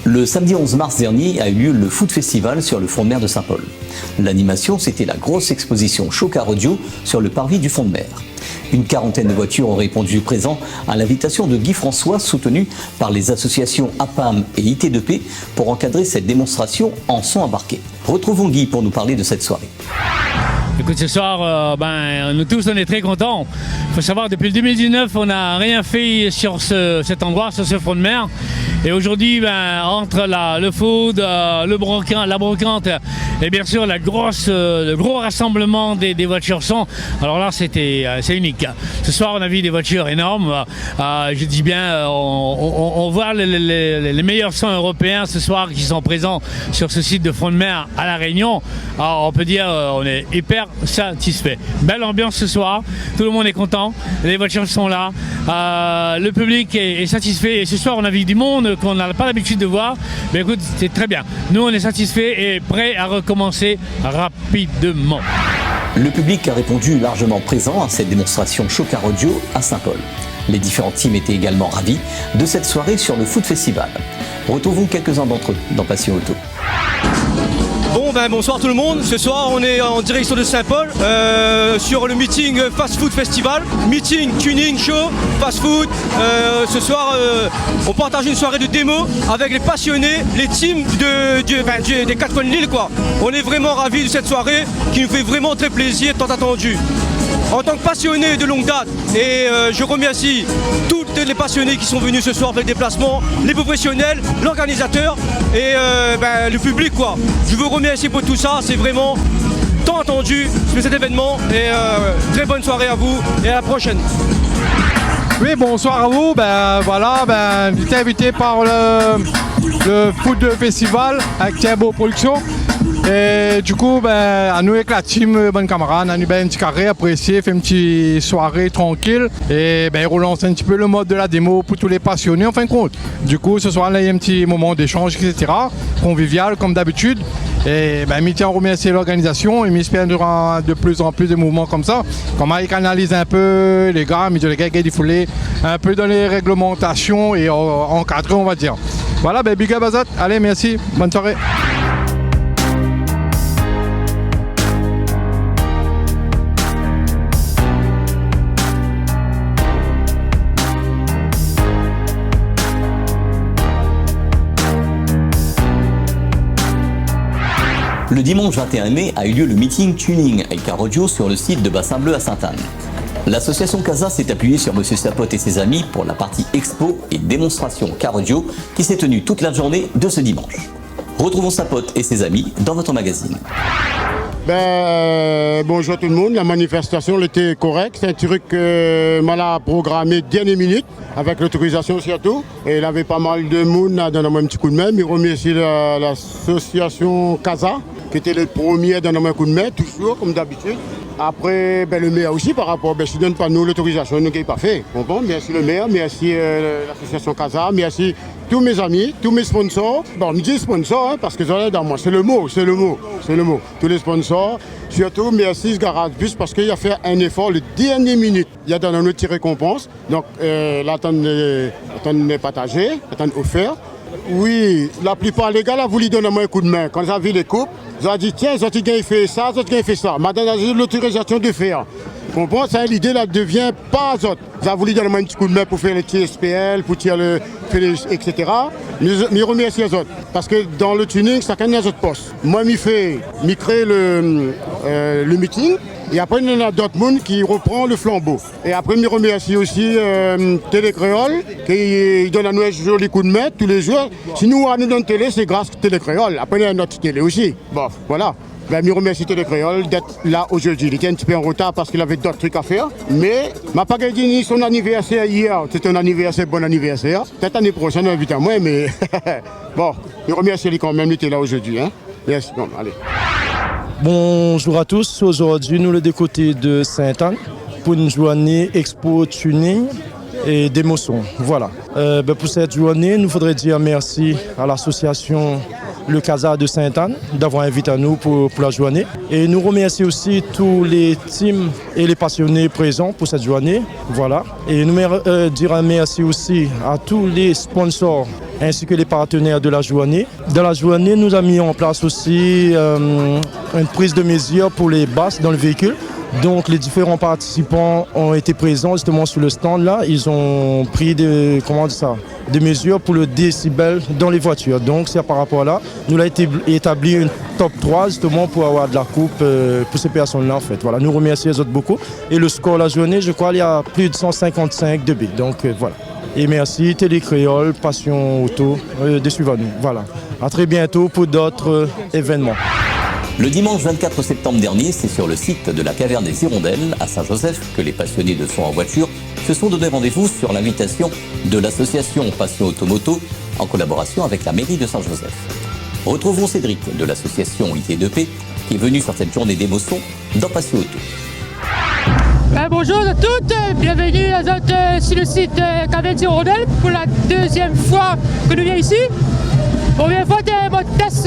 Le samedi 11 mars dernier a eu lieu le Food Festival sur le front de mer de Saint-Paul. L'animation, c'était la grosse exposition show car audio sur le parvis du front de mer. Une quarantaine de voitures ont répondu présent à l'invitation de Guy François, soutenue par les associations APAM et IT2P, pour encadrer cette démonstration en son embarqué. Retrouvons Guy pour nous parler de cette soirée. Écoute, ce soir, nous tous, on est très contents. Il faut savoir, depuis le 2019, on n'a rien fait sur cet endroit, sur ce front de mer. Et aujourd'hui, entre le food, la brocante et bien sûr le gros rassemblement des voitures son, alors là, c'est unique. Ce soir, on a vu des voitures énormes. Je dis bien, on voit les meilleurs sons européens ce soir qui sont présents sur ce site de front de mer à La Réunion. Alors, on peut dire, on est hyper satisfait. Belle ambiance ce soir, tout le monde est content, les voitures sont là, le public est satisfait et ce soir on a vu du monde qu'on n'a pas l'habitude de voir, mais écoute, c'est très bien. Nous on est satisfait et prêt à recommencer rapidement. Le public a répondu largement présent à cette démonstration show car audio à Saint-Paul. Les différents teams étaient également ravis de cette soirée sur le Food Festival. Retrouvons quelques-uns d'entre eux dans Passion Auto. Bonsoir tout le monde, ce soir on est en direction de Saint-Paul sur le meeting Fast Food Festival, meeting, tuning, show, fast food. Ce soir on partage une soirée de démo avec les passionnés, les teams des 4 coins de l'île quoi. On est vraiment ravis de cette soirée qui nous fait vraiment très plaisir, tant attendu. En tant que passionné de longue date, et je remercie tous les passionnés qui sont venus ce soir faire le déplacement, les professionnels, l'organisateur et le public quoi. Je vous remercie pour tout ça, c'est vraiment tant attendu de cet événement et très bonne soirée à vous et à la prochaine. Oui, bonsoir à vous. J'étais invité par le Food Festival avec Thibaut Productions. Et du coup, à nous avec la team bonne camarade, on a eu un petit carré apprécié, fait une petite soirée tranquille et relance un petit peu le mode de la démo pour tous les passionnés en fin de compte. Du coup, ce soir, là, il y a un petit moment d'échange, etc. Convivial comme d'habitude. Et je tiens à remercier l'organisation et j'espère qu'il y aura de plus en plus de mouvements comme ça. Comment ils canalisent un peu les gars, les gars qui foulent un peu dans les réglementations et encadrer, on va dire. Voilà, big up Azat. Allez, merci. Bonne soirée. Le dimanche 21 mai a eu lieu le meeting tuning avec car audio sur le site de Bassin Bleu à Sainte-Anne. L'association Casa s'est appuyée sur Monsieur Sapote et ses amis pour la partie expo et démonstration car audio qui s'est tenue toute la journée de ce dimanche. Retrouvons Sapote et ses amis dans votre magazine. Bonjour tout le monde, la manifestation était correcte, c'est un truc mal à programmer dernière minute avec l'autorisation surtout. Et il y avait pas mal de monde à donner un petit coup de main. Je remercie l'association Casa qui était le premier à donner un coup de main, toujours comme d'habitude. Après, le maire aussi par rapport, s'il ne donne pas nous l'autorisation, nous n'avons pas fait. Bon, merci le maire, merci l'association Casa, merci tous mes amis, tous mes sponsors. Bon, je dis sponsors parce que dans moi, c'est le mot. Tous les sponsors, surtout merci Garage Bus parce qu'il a fait un effort le dernier minute. Il a donné une petite récompense, donc l'attente est partagée, l'attente offert. Oui, la plupart des gars, là, vous lui donnez un coup de main. Quand j'ai vu les coupes, j'ai dit tiens, ils ont fait ça, ils ont fait ça. Madame a l'autorisation de faire. Comprends, ça, l'idée là devient pas autre. J'ai voulu donner un petit coup de main pour faire les TSPL, pour tirer le etc. Mais remercie les autres. Parce que dans le tuning, chacun a des autres postes. Moi, je crée le meeting. Et après, il y en a d'autres monde qui reprend le flambeau. Et après, je remercie aussi Télé Créole, qui donne à nous un joli coup de main tous les jours. Si nous, à nous donne télé, c'est grâce à Télé Créole. Après, il y a notre télé aussi. Bon, voilà. Je remercie Télé Créole d'être là aujourd'hui. Il était un petit peu en retard parce qu'il avait d'autres trucs à faire. Mais je n'ai pas gagné son anniversaire hier. C'était un anniversaire, bon anniversaire. Peut-être l'année prochaine, évidemment, mais bon, je remercie lui quand même, il était là aujourd'hui. Hein. Merci, bon, allez. Bonjour à tous, aujourd'hui nous le des côtés de Sainte-Anne pour une journée expo tuning et d'émotion. Voilà. Pour cette journée, nous faudrait dire merci à l'association le CASA de Sainte-Anne d'avoir invité à nous pour la journée. Et nous remercions aussi tous les teams et les passionnés présents pour cette journée. Voilà. Et nous dirons merci aussi à tous les sponsors ainsi que les partenaires de la journée. Dans la journée, nous avons mis en place aussi une prise de mesure pour les basses dans le véhicule. Donc les différents participants ont été présents justement sur le stand là. Ils ont pris des mesures pour le décibel dans les voitures. Donc c'est par rapport à là, nous avons établi une top 3 justement pour avoir de la coupe pour ces personnes-là en fait. Voilà, nous remercions les autres beaucoup. Et le score de la journée, je crois, il y a plus de 155 de billes. Donc voilà. Et merci Télécréole, Passion Auto de suivre nous. Voilà. À très bientôt pour d'autres événements. Le dimanche 24 septembre dernier, c'est sur le site de la Caverne des Hirondelles, à Saint-Joseph, que les passionnés de son en voiture se sont donné rendez-vous sur l'invitation de l'association Passion Automoto, en collaboration avec la mairie de Saint-Joseph. Retrouvons Cédric de l'association IT2P, qui est venu sur cette journée d'émotion dans Passion Auto. Bonjour à toutes, bienvenue sur le site Caverne des Hirondelles pour la deuxième fois que nous venons ici. Première fois de mon test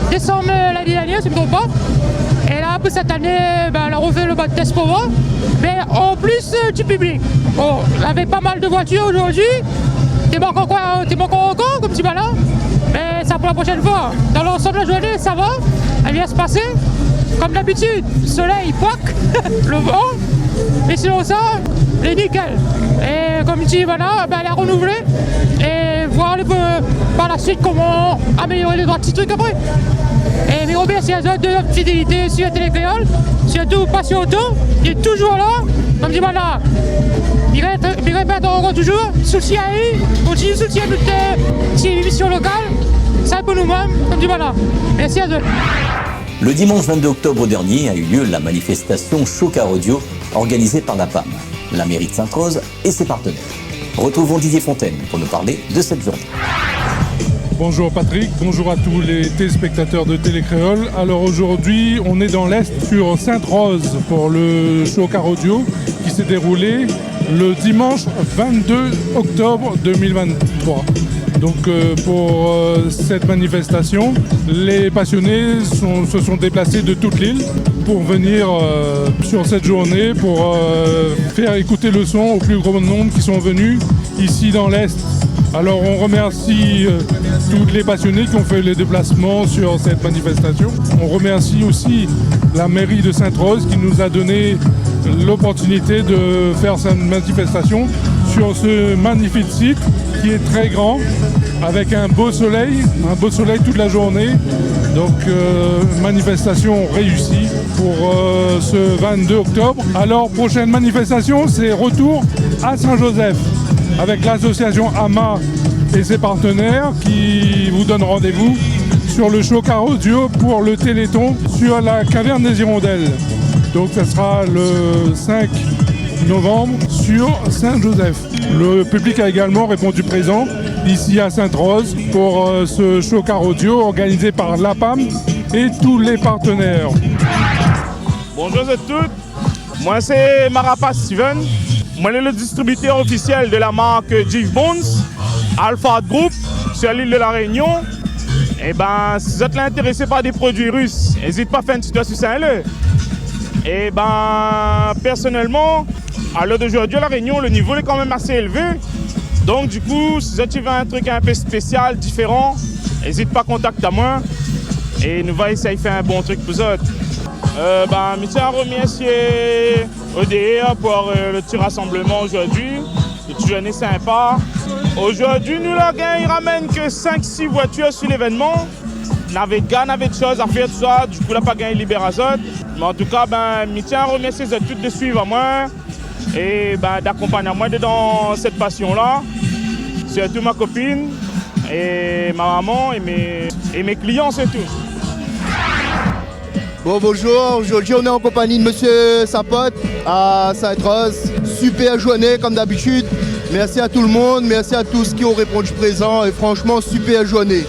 décembre l'année dernière, si je ne me trompe pas. Et là, pour cette année, on a refait le bon test pour moi. Mais en plus du public. Bon, on avait pas mal de voitures aujourd'hui. T'es encore comme petit malin. Mais ça pour la prochaine fois. Dans l'ensemble de la journée, ça va. Elle vient se passer. Comme d'habitude, le soleil, poic, le vent. Mais sinon ça, c'est nickel. Et comme je dis, voilà, elle est renouvelée. Et voir par la suite comment améliorer les droits petits trucs après. Et mes remercie à eux de notre fidélité sur Télécréole, surtout Passion Auto, qui est toujours là. Comme je dis, voilà, il répète encore toujours, soutien à eux, continue de soutenir notre émission locale. Ça pour nous-mêmes, comme je dis, voilà. Merci à eux. Le dimanche 22 octobre dernier a eu lieu la manifestation Chocard Audio organisée par la PAM, la mairie de Sainte-Rose et ses partenaires. Retrouvons Didier Fontaine pour nous parler de cette journée. Bonjour Patrick, bonjour à tous les téléspectateurs de Télécréole. Alors aujourd'hui, on est dans l'Est sur Sainte-Rose pour le Chocard Audio qui s'est déroulé le dimanche 22 octobre 2023. Donc pour cette manifestation, les passionnés se sont déplacés de toute l'île pour venir sur cette journée pour faire écouter le son au plus grand nombre qui sont venus ici dans l'Est. Alors on remercie tous les passionnés qui ont fait les déplacements sur cette manifestation. On remercie aussi la mairie de Sainte-Rose qui nous a donné l'opportunité de faire cette manifestation sur ce magnifique site qui est très grand, avec un beau soleil toute la journée. Donc manifestation réussie pour ce 22 octobre. Alors prochaine manifestation, c'est retour à Saint-Joseph avec l'association AMA et ses partenaires qui vous donnent rendez-vous sur le Chocard Audio pour le Téléthon sur la Caverne des Hirondelles. Donc ça sera le 5 novembre sur Saint-Joseph. Le public a également répondu présent ici à Sainte-Rose pour ce Chocard Audio organisé par l'APAM et tous les partenaires. Bonjour à tous, moi c'est Marapas Steven. Moi je suis le distributeur officiel de la marque Jeep Bones, Alpha Group sur l'île de la Réunion. Et si vous êtes intéressé par des produits russes, n'hésitez pas à faire une situation sur Saint-Leu. Et personnellement, à l'heure d'aujourd'hui à la Réunion, le niveau est quand même assez élevé. Donc du coup, si tu veux un truc un peu spécial, différent, n'hésite pas à contacter moi. Et nous allons essayer de faire un bon truc pour vous. Je tiens à remercier ODR pour le petit rassemblement aujourd'hui. Le petit journée sympa. Aujourd'hui, nous il ramène que 5-6 voitures sur l'événement. N'avait de choses à faire, tout ça. Du coup, là, pas gagné Libérazot. Mais en tout cas, je tiens à remercier toutes de suivre à moi et d'accompagner moi dans cette passion-là. Surtout ma copine et ma maman et mes clients, c'est tout. Bon, bonjour, aujourd'hui on est en compagnie de Monsieur Sapote à Sainte-Rose. Super journée comme d'habitude. Merci à tout le monde, merci à tous qui ont répondu présent et franchement super journée.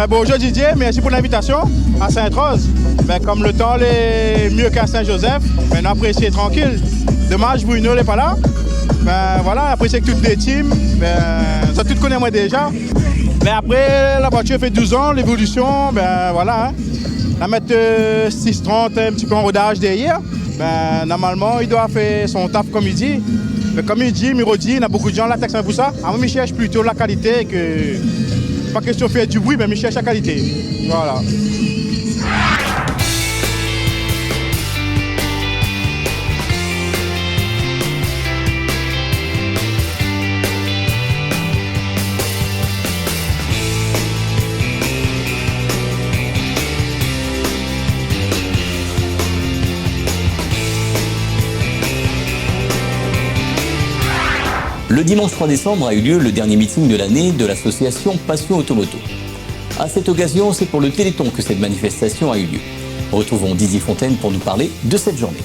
Bonjour Didier, merci pour l'invitation à Sainte-Rose. Comme le temps est mieux qu'à Saint-Joseph, on apprécie tranquille. Dommage, Bruno n'est pas là. Ben voilà, apprécié avec toutes les teams. Ben, ça tout connaît moi déjà. Mais après, la voiture fait 12 ans, l'évolution, ben voilà. La mettre 630 un petit peu en rodage derrière. Ben, normalement, il doit faire son taf comme il dit. Mais comme il dit, Miro dit, il y a beaucoup de gens là, taxent pour ça. Moi, je cherche plutôt la qualité que. Pas question de faire du bruit, mais je cherche la qualité. Voilà. Le dimanche 3 décembre a eu lieu le dernier meeting de l'année de l'association Passion Automoto. À cette occasion, c'est pour le Téléthon que cette manifestation a eu lieu. Retrouvons Didier Fontaine pour nous parler de cette journée.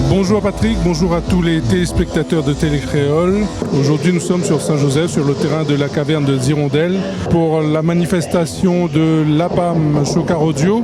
Bonjour Patrick, bonjour à tous les téléspectateurs de Télécréole. Aujourd'hui nous sommes sur Saint-Joseph, sur le terrain de la caverne de Zirondelle, pour la manifestation de l'APAM Chocar Audio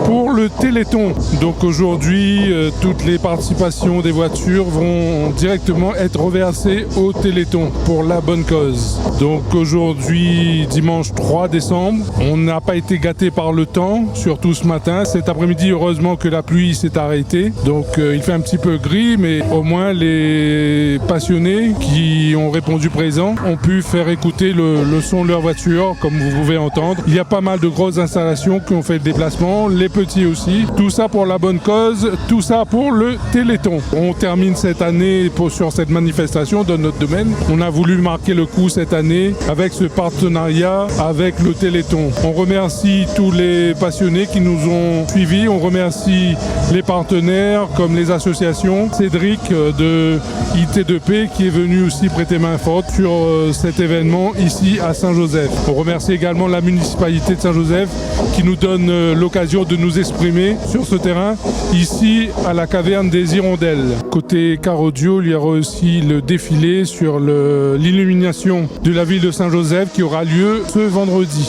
pour le Téléthon. Donc aujourd'hui, toutes les participations des voitures vont directement être reversées au Téléthon pour la bonne cause. Donc aujourd'hui, dimanche 3 décembre, on n'a pas été gâté par le temps, surtout ce matin. Cet après-midi, heureusement que la pluie s'est arrêtée. Donc il fait un petit peu gris, mais au moins les passionnés qui ont répondu présent ont pu faire écouter le son de leur voiture, comme vous pouvez entendre. Il y a pas mal de grosses installations qui ont fait le déplacement, les petits aussi. Tout ça pour la bonne cause, tout ça pour le Téléthon. On termine cette année sur cette manifestation dans notre domaine. On a voulu marquer le coup cette année avec ce partenariat avec le Téléthon. On remercie tous les passionnés qui nous ont suivis. On remercie les partenaires comme les associations. Cédric de IT2P qui est venu aussi prêter main forte sur cet événement ici à Saint-Joseph. On remercie également la municipalité de Saint-Joseph qui nous donne l'occasion de nous exprimer sur ce terrain ici à la caverne des Hirondelles. Côté car audio, il y aura aussi le défilé sur l'illumination de la ville de Saint-Joseph qui aura lieu ce vendredi.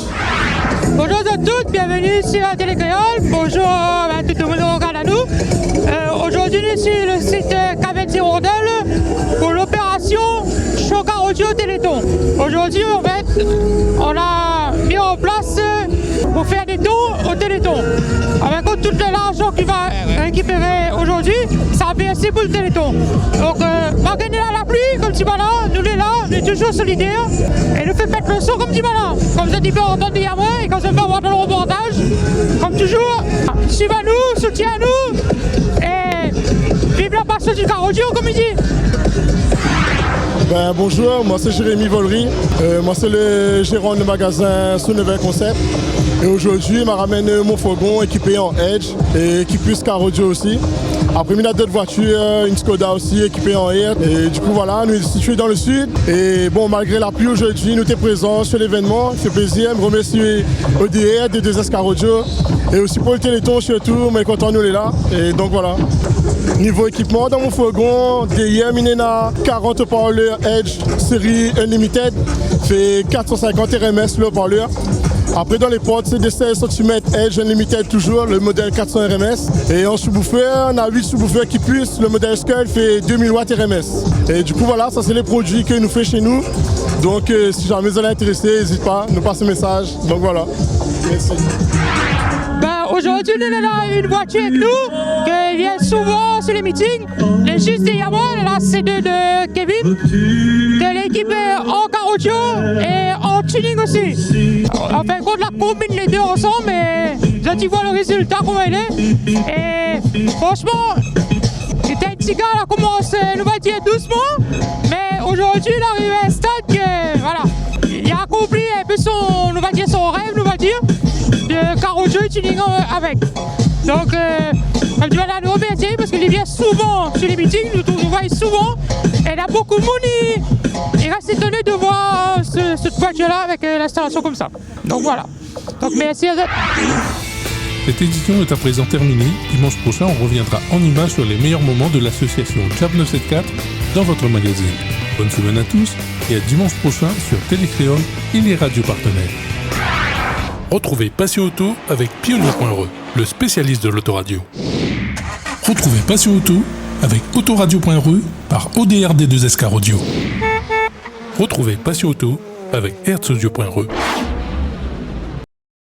Bonjour à toutes, bienvenue sur la Télécréole. Bonjour à tout le monde qui regarde à nous. Aujourd'hui, nous sommes sur le site Caverne des Hirondelles pour l'opération Chocar Audio Téléthon. Aujourd'hui, on a mis en place pour faire des dons au Téléthon. Avec tout l'argent qu'il va récupérer aujourd'hui, ça va verser pour le Téléthon. Donc, va gagner la pluie comme petit malin, nous les là, on est toujours solidaires et nous fait mettre le son comme petit malin. Comme ça, tu peux entendre bien moi et quand ça peut avoir dans le reportage, comme toujours, suivez-nous, soutiens-nous et vive la passion du car audio comme il dit. Bonjour, moi c'est Jérémy Volry, moi c'est le gérant de magasin Sounevel Concept et aujourd'hui je me ramène mon fourgon équipé en Edge et équipé car audio aussi. Après il y a d'autres voitures, une Skoda aussi équipée en Air et du coup voilà, nous sommes situés dans le sud et bon malgré la pluie aujourd'hui nous sommes présents sur l'événement, c'est plaisir, je remercie ODR, D2S car audio et aussi pour le Téléthon surtout, mais content nous les là et donc voilà. Niveau équipement dans mon fourgon, derrière Minena 40 haut-parleurs Edge série Unlimited, fait 450 RMS le haut-parleur. Après dans les portes c'est des 16 cm Edge Unlimited toujours, le modèle 400 RMS. Et en sous-bouffeur, on a 8 sous-bouffeurs qui puissent, le modèle Skull fait 2000 watts RMS. Et du coup voilà, ça c'est les produits que nous fait chez nous. Donc si jamais vous êtes intéressé, n'hésitez pas, nous passez un message. Donc voilà, merci. Aujourd'hui, nous avons une voiture avec nous qui vient souvent sur les meetings. Les juste derrière moi, la C2 de Kevin, de l'équipe en car audio et en tuning aussi. Enfin, quand la combine les deux ensemble, et vous allez voir le résultat, comment il est. Et franchement, c'était un petit gars, là, commence, nous va dire doucement, mais aujourd'hui, il arrive à un stade que, voilà, il a accompli un peu son, nous va dire, son rêve, nous va dire. De car audio et tuning avec. Donc, elle doit la nous remercier parce qu'il vient souvent sur les meetings, nous voyons souvent. Elle a beaucoup de monde, il reste étonné de voir cette voiture-là avec l'installation comme ça. Donc voilà. Donc merci à vous. Cette édition est à présent terminée. Dimanche prochain, on reviendra en images sur les meilleurs moments de l'association Jab 974 dans votre magazine. Bonne semaine à tous et à dimanche prochain sur Télécréole et les radios partenaires. Retrouvez Passion Auto avec Pionnier.re, le spécialiste de l'autoradio. Retrouvez Passion Auto avec Autoradio.ru par ODRD2SK Radio. Retrouvez Passion Auto avec Herzaudio.ru.